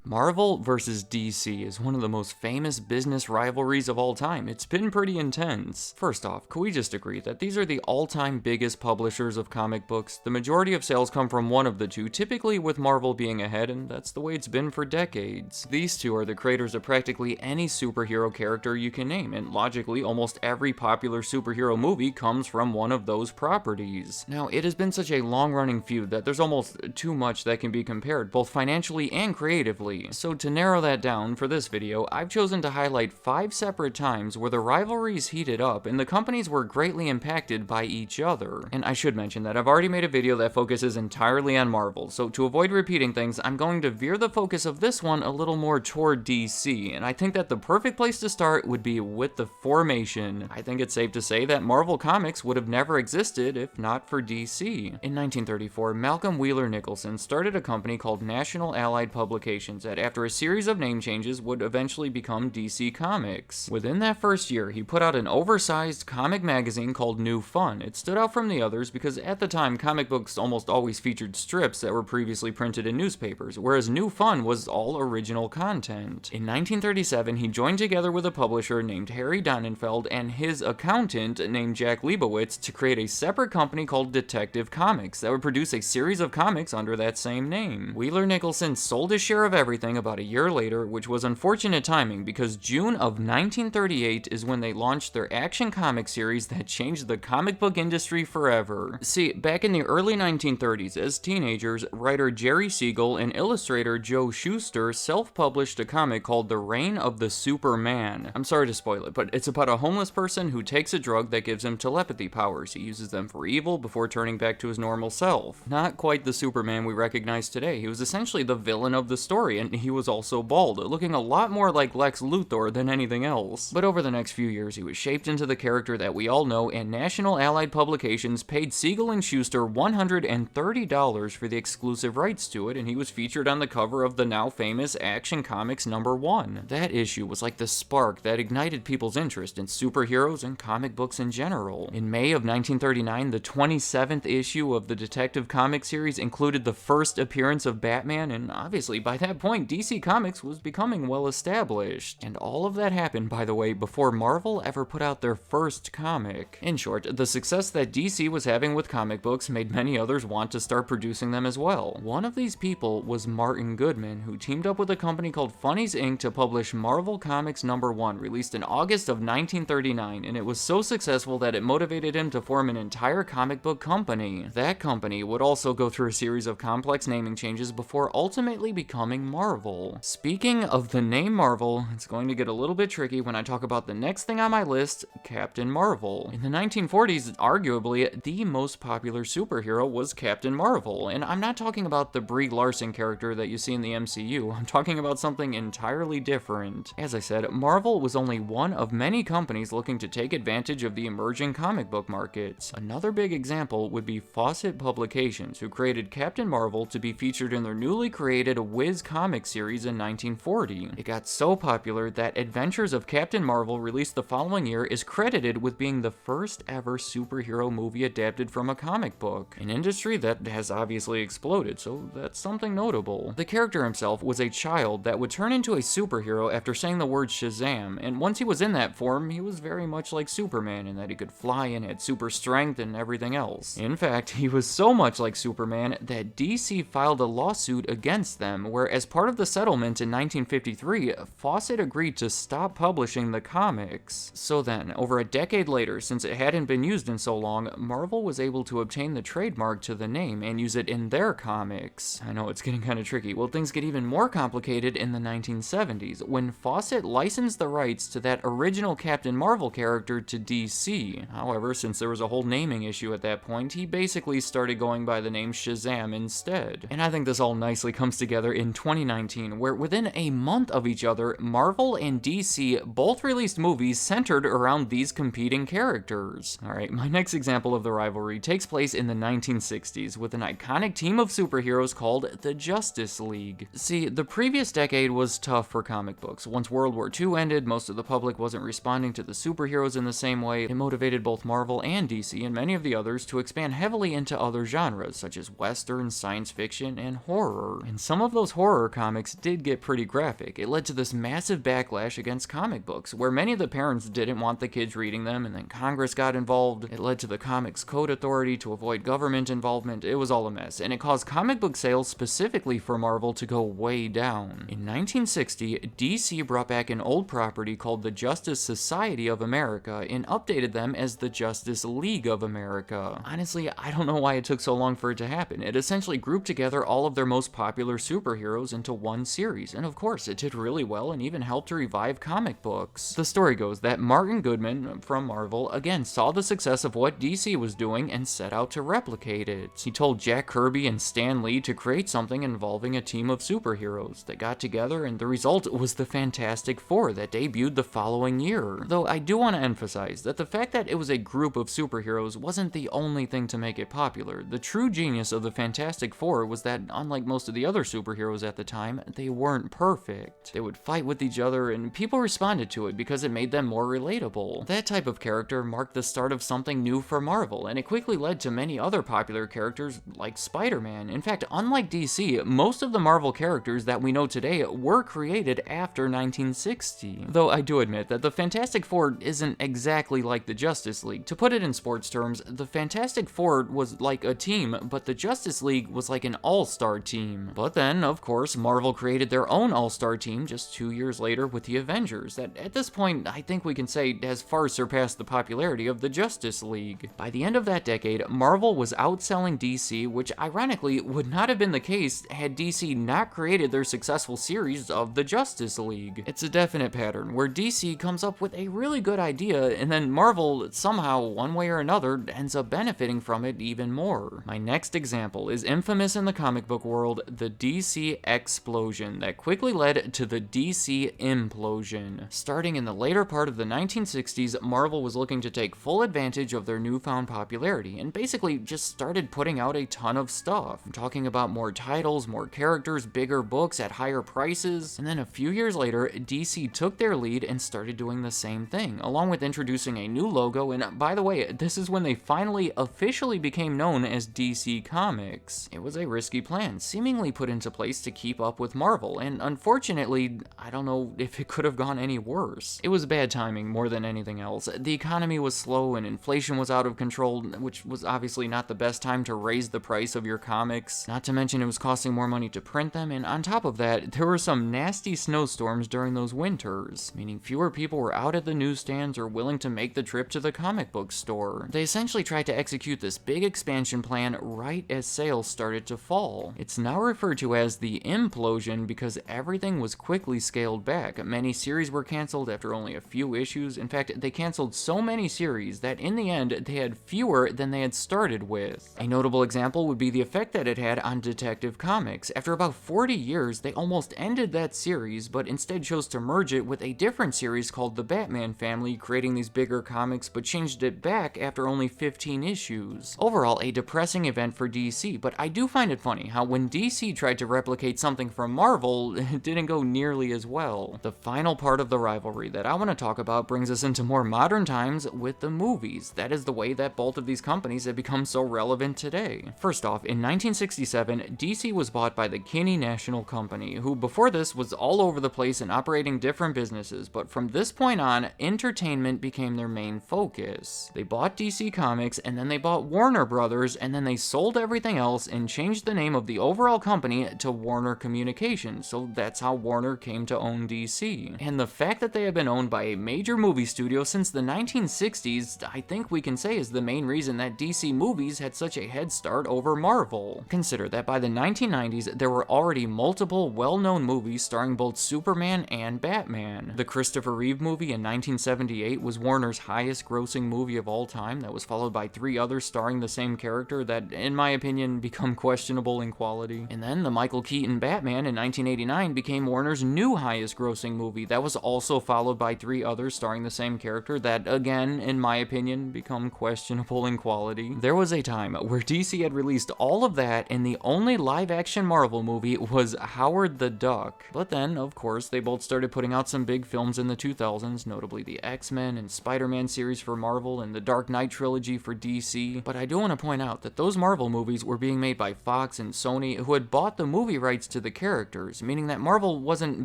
Marvel vs. DC is one of the most famous business rivalries of all time. It's been pretty intense. First off, can we just agree that these are the all-time biggest publishers of comic books? The majority of sales come from one of the two, typically with Marvel being ahead, and that's the way it's been for decades. These two are the creators of practically any superhero character you can name, and logically, almost every popular superhero movie comes from one of those properties. Now, it has been such a long-running feud that there's almost too much that can be compared, both financially and creatively. So to narrow that down for this video, I've chosen to highlight 5 separate times where the rivalries heated up and the companies were greatly impacted by each other. And I should mention that I've already made a video that focuses entirely on Marvel, so to avoid repeating things, I'm going to veer the focus of this one a little more toward DC, and I think that the perfect place to start would be with the formation. I think it's safe to say that Marvel Comics would have never existed if not for DC. In 1934, Malcolm Wheeler Nicholson started a company called National Allied Publications that after a series of name changes would eventually become DC Comics. Within that first year, he put out an oversized comic magazine called New Fun. It stood out from the others because at the time, comic books almost always featured strips that were previously printed in newspapers, whereas New Fun was all original content. In 1937, he joined together with a publisher named Harry Donenfeld and his accountant named Jack Leibowitz to create a separate company called Detective Comics that would produce a series of comics under that same name. Wheeler Nicholson sold his share of everything about a year later, which was unfortunate timing because June of 1938 is when they launched their action comic series that changed the comic book industry forever. See, back in the early 1930s, as teenagers, writer Jerry Siegel and illustrator Joe Shuster self-published a comic called The Reign of the Superman. I'm sorry to spoil it, but it's about a homeless person who takes a drug that gives him telepathy powers. He uses them for evil before turning back to his normal self. Not quite the Superman we recognize today. He was essentially the villain of the story, and he was also bald, looking a lot more like Lex Luthor than anything else. But over the next few years, he was shaped into the character that we all know, and National Allied Publications paid Siegel and Shuster $130 for the exclusive rights to it, and he was featured on the cover of the now famous Action Comics #1. That issue was like the spark that ignited people's interest in superheroes and comic books in general. In May of 1939, the 27th issue of the Detective Comics series included the first appearance of Batman, and obviously by that point, DC Comics was becoming well established. And all of that happened, by the way, before Marvel ever put out their first comic. In short, the success that DC was having with comic books made many others want to start producing them as well. One of these people was Martin Goodman, who teamed up with a company called Funnies Inc. to publish Marvel Comics #1, released in August of 1939, and it was so successful that it motivated him to form an entire comic book company. That company would also go through a series of complex naming changes before ultimately becoming Marvel. Speaking of the name Marvel, it's going to get a little bit tricky when I talk about the next thing on my list, Captain Marvel. In the 1940s, arguably the most popular superhero was Captain Marvel, and I'm not talking about the Brie Larson character that you see in the MCU, I'm talking about something entirely different. As I said, Marvel was only one of many companies looking to take advantage of the emerging comic book markets. Another big example would be Fawcett Publications, who created Captain Marvel to be featured in their newly created Whiz comic series in 1940. It got so popular that Adventures of Captain Marvel, released the following year, is credited with being the first ever superhero movie adapted from a comic book, an industry that has obviously exploded, so that's something notable. The character himself was a child that would turn into a superhero after saying the word Shazam, and once he was in that form, he was very much like Superman in that he could fly and had super strength and everything else. In fact, he was so much like Superman that DC filed a lawsuit against them, where as part of the settlement in 1953, Fawcett agreed to stop publishing the comics. So then, over a decade later, since it hadn't been used in so long, Marvel was able to obtain the trademark to the name and use it in their comics. I know it's getting kind of tricky. Well, things get even more complicated in the 1970s, when Fawcett licensed the rights to that original Captain Marvel character to DC. However, since there was a whole naming issue at that point, he basically started going by the name Shazam instead. And I think this all nicely comes together in 2019 2019, where within a month of each other, Marvel and DC both released movies centered around these competing characters. Alright, my next example of the rivalry takes place in the 1960s with an iconic team of superheroes called the Justice League. See, the previous decade was tough for comic books. Once World War II ended, most of the public wasn't responding to the superheroes in the same way. It motivated both Marvel and DC and many of the others to expand heavily into other genres, such as Western, science fiction, and horror. And some of those horror comics did get pretty graphic. It led to this massive backlash against comic books, where many of the parents didn't want the kids reading them, and then Congress got involved. It led to the Comics Code Authority to avoid government involvement. It was all a mess, and it caused comic book sales specifically for Marvel to go way down. In 1960, DC brought back an old property called the Justice Society of America and updated them as the Justice League of America. Honestly, I don't know why it took so long for it to happen. It essentially grouped together all of their most popular superheroes into one series, and of course, it did really well and even helped to revive comic books. The story goes that Martin Goodman from Marvel again saw the success of what DC was doing and set out to replicate it. He told Jack Kirby and Stan Lee to create something involving a team of superheroes. They got together, and the result was the Fantastic Four that debuted the following year. Though I do want to emphasize that the fact that it was a group of superheroes wasn't the only thing to make it popular. The true genius of the Fantastic Four was that, unlike most of the other superheroes at the time, they weren't perfect. They would fight with each other, and people responded to it because it made them more relatable. That type of character marked the start of something new for Marvel, and it quickly led to many other popular characters like Spider-Man. In fact, unlike DC, most of the Marvel characters that we know today were created after 1960. Though I do admit that the Fantastic Four isn't exactly like the Justice League. To put it in sports terms, the Fantastic Four was like a team, but the Justice League was like an all-star team. But then, of course, Marvel created their own all-star team just 2 years later with the Avengers, that at this point, I think we can say has far surpassed the popularity of the Justice League. By the end of that decade, Marvel was outselling DC, which ironically would not have been the case had DC not created their successful series of the Justice League. It's a definite pattern where DC comes up with a really good idea, and then Marvel somehow, one way or another, ends up benefiting from it even more. My next example is infamous in the comic book world, the DC explosion that quickly led to the DC implosion. Starting in the later part of the 1960s, Marvel was looking to take full advantage of their newfound popularity and basically just started putting out a ton of stuff. I'm talking about more titles, more characters, bigger books at higher prices, and then a few years later, DC took their lead and started doing the same thing, along with introducing a new logo, and by the way, this is when they finally officially became known as DC Comics. It was a risky plan, seemingly put into place to keep up with Marvel, and unfortunately, I don't know if it could have gone any worse. It was bad timing more than anything else. The economy was slow and inflation was out of control, which was obviously not the best time to raise the price of your comics. Not to mention it was costing more money to print them, and on top of that, there were some nasty snowstorms during those winters, meaning fewer people were out at the newsstands or willing to make the trip to the comic book store. They essentially tried to execute this big expansion plan right as sales started to fall. It's now referred to as the implosion because everything was quickly scaled back. Many series were canceled after only a few issues. In fact, they canceled so many series that in the end, they had fewer than they had started with. A notable example would be the effect that it had on Detective Comics. After about 40 years, they almost ended that series, but instead chose to merge it with a different series called The Batman Family, creating these bigger comics, but changed it back after only 15 issues. Overall, a depressing event for DC, but I do find it funny how when DC tried to replicate something from Marvel, it didn't go nearly as well. The final part of the rivalry that I want to talk about brings us into more modern times with the movies. That is the way that both of these companies have become so relevant today. First off, in 1967, DC was bought by the Kinney National Company, who before this was all over the place and operating different businesses, but from this point on, entertainment became their main focus. They bought DC Comics, and then they bought Warner Brothers, and then they sold everything else and changed the name of the overall company to Warner Communications, so that's how Warner came to own DC. And the fact that they have been owned by a major movie studio since the 1960s, I think we can say is the main reason that DC movies had such a head start over Marvel. Consider that by the 1990s, there were already multiple well-known movies starring both Superman and Batman. The Christopher Reeve movie in 1978 was Warner's highest-grossing movie of all time, that was followed by 3 others starring the same character that, in my opinion, become questionable in quality. And then the Michael Keaton Batman Batman in 1989 became Warner's new highest grossing movie. That was also followed by 3 others starring the same character that, again, in my opinion, become questionable in quality. There was a time where DC had released all of that and the only live-action Marvel movie was Howard the Duck. But then, of course, they both started putting out some big films in the 2000s, notably the X-Men and Spider-Man series for Marvel and the Dark Knight trilogy for DC. But I do want to point out that those Marvel movies were being made by Fox and Sony, who had bought the movie rights to the characters, meaning that Marvel wasn't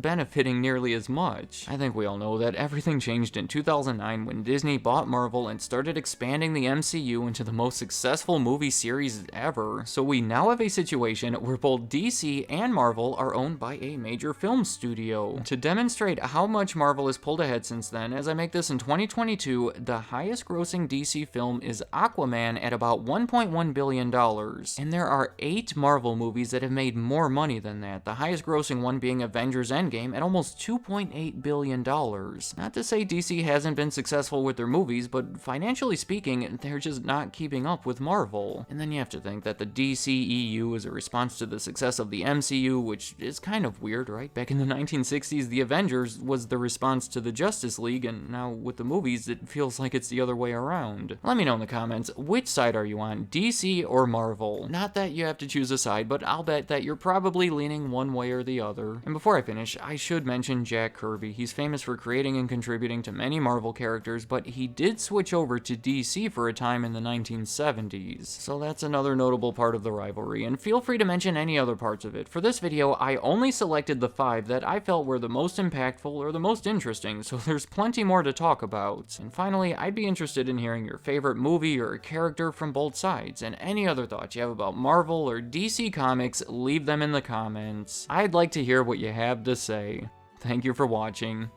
benefiting nearly as much. I think we all know that everything changed in 2009 when Disney bought Marvel and started expanding the MCU into the most successful movie series ever. So we now have a situation where both DC and Marvel are owned by a major film studio. To demonstrate how much Marvel has pulled ahead since then, as I make this in 2022, the highest grossing DC film is Aquaman at about $1.1 billion. And there are 8 Marvel movies that have made more money than that, the highest grossing one being Avengers Endgame at almost $2.8 billion. Not to say DC hasn't been successful with their movies, but financially speaking, they're just not keeping up with Marvel. And then you have to think that the DCEU is a response to the success of the MCU, which is kind of weird, right? Back in the 1960s, the Avengers was the response to the Justice League, and now with the movies, it feels like it's the other way around. Let me know in the comments, which side are you on, DC or Marvel? Not that you have to choose a side, but I'll bet that you're probably leaning one way or the other. And before I finish, I should mention Jack Kirby. He's famous for creating and contributing to many Marvel characters, but he did switch over to DC for a time in the 1970s. So that's another notable part of the rivalry, and feel free to mention any other parts of it. For this video, I only selected the 5 that I felt were the most impactful or the most interesting, so there's plenty more to talk about. And finally, I'd be interested in hearing your favorite movie or character from both sides, and any other thoughts you have about Marvel or DC Comics, leave them in the comments. I'd like to hear what you have to say. Thank you for watching.